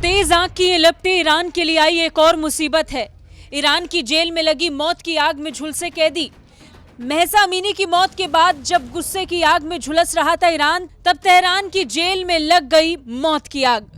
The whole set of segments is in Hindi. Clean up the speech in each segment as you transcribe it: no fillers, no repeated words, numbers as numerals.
तेज आग की लपटें ईरान के लिए आई एक और मुसीबत है। ईरान की जेल में लगी मौत की आग में झुलसे कैदी। महसा अमीनी की मौत के बाद जब गुस्से की आग में झुलस रहा था ईरान, तब तेहरान की जेल में लग गई मौत की आग।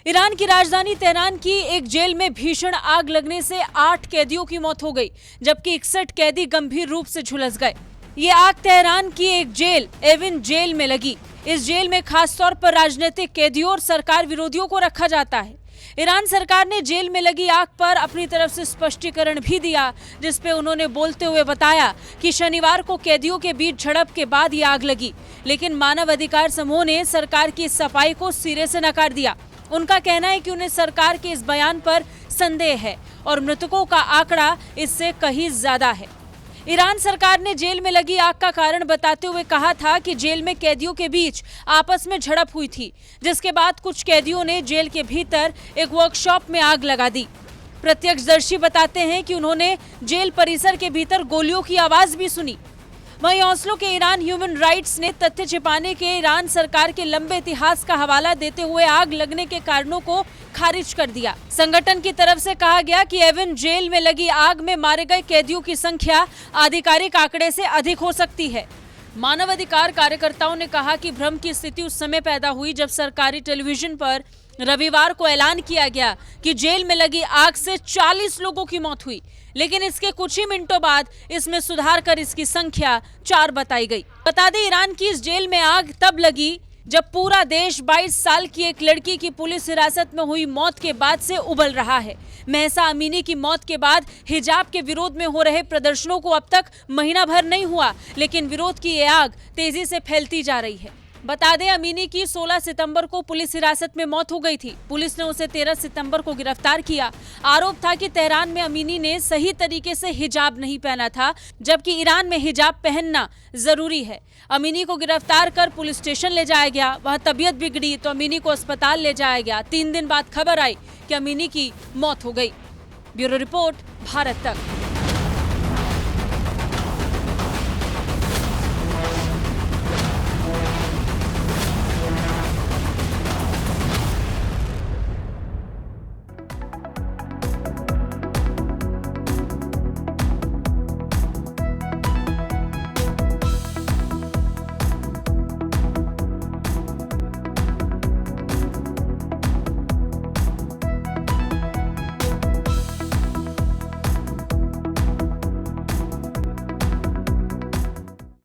ईरान की राजधानी तेहरान की एक जेल में भीषण आग लगने से 8 कैदियों की मौत हो गई, जबकि 61 कैदी गंभीर रूप से झुलस गए। ये आग तेहरान की एक जेल एविन जेल में लगी। इस जेल में खासतौर पर राजनीतिक कैदियों और सरकार विरोधियों को रखा जाता है। ईरान सरकार ने जेल में लगी आग पर अपनी तरफ से स्पष्टीकरण भी दिया, जिसपे उन्होंने बोलते हुए बताया कि शनिवार को कैदियों के बीच झड़प के बाद ये आग लगी, लेकिन मानव अधिकार समूह ने सरकार की सफाई को सिरे से नकार दिया। उनका कहना है कि उन्हें सरकार के इस बयान पर संदेह है और मृतकों का आंकड़ा इससे कहीं ज्यादा है। ईरान सरकार ने जेल में लगी आग का कारण बताते हुए कहा था कि जेल में कैदियों के बीच आपस में झड़प हुई थी, जिसके बाद कुछ कैदियों ने जेल के भीतर एक वर्कशॉप में आग लगा दी। प्रत्यक्षदर्शी बताते हैं कि उन्होंने जेल परिसर के भीतर गोलियों की आवाज भी सुनी। वहीं ओस्लो के ईरान ह्यूमन राइट्स ने तथ्य छिपाने के ईरान सरकार के लंबे इतिहास का हवाला देते हुए आग लगने के कारणों को खारिज कर दिया। संगठन की तरफ से कहा गया कि एविन जेल में लगी आग में मारे गए कैदियों की संख्या आधिकारिक आंकड़े से अधिक हो सकती है। मानवाधिकार कार्यकर्ताओं ने कहा कि भ्रम की स्थिति उस समय पैदा हुई जब सरकारी टेलीविजन पर रविवार को ऐलान किया गया कि जेल में लगी आग से 40 लोगों की मौत हुई, लेकिन इसके कुछ ही मिनटों बाद इसमें सुधार कर इसकी संख्या 4 बताई गई। बता दें, ईरान की इस जेल में आग तब लगी जब पूरा देश 22 साल की एक लड़की की पुलिस हिरासत में हुई मौत के बाद से उबल रहा है। महसा अमीनी की मौत के बाद हिजाब के विरोध में हो रहे प्रदर्शनों को अब तक महीना भर नहीं हुआ, लेकिन विरोध की ये आग तेजी से फैलती जा रही है। बता दें, अमीनी की 16 सितंबर को पुलिस हिरासत में मौत हो गई थी। पुलिस ने उसे 13 सितंबर को गिरफ्तार किया। आरोप था कि तेहरान में अमीनी ने सही तरीके से हिजाब नहीं पहना था, जबकि ईरान में हिजाब पहनना जरूरी है। अमीनी को गिरफ्तार कर पुलिस स्टेशन ले जाया गया। वहां तबीयत बिगड़ी तो अमीनी को अस्पताल ले जाया गया। 3 दिन बाद खबर आई कि अमीनी की मौत हो गई। ब्यूरो रिपोर्ट, भारत तक।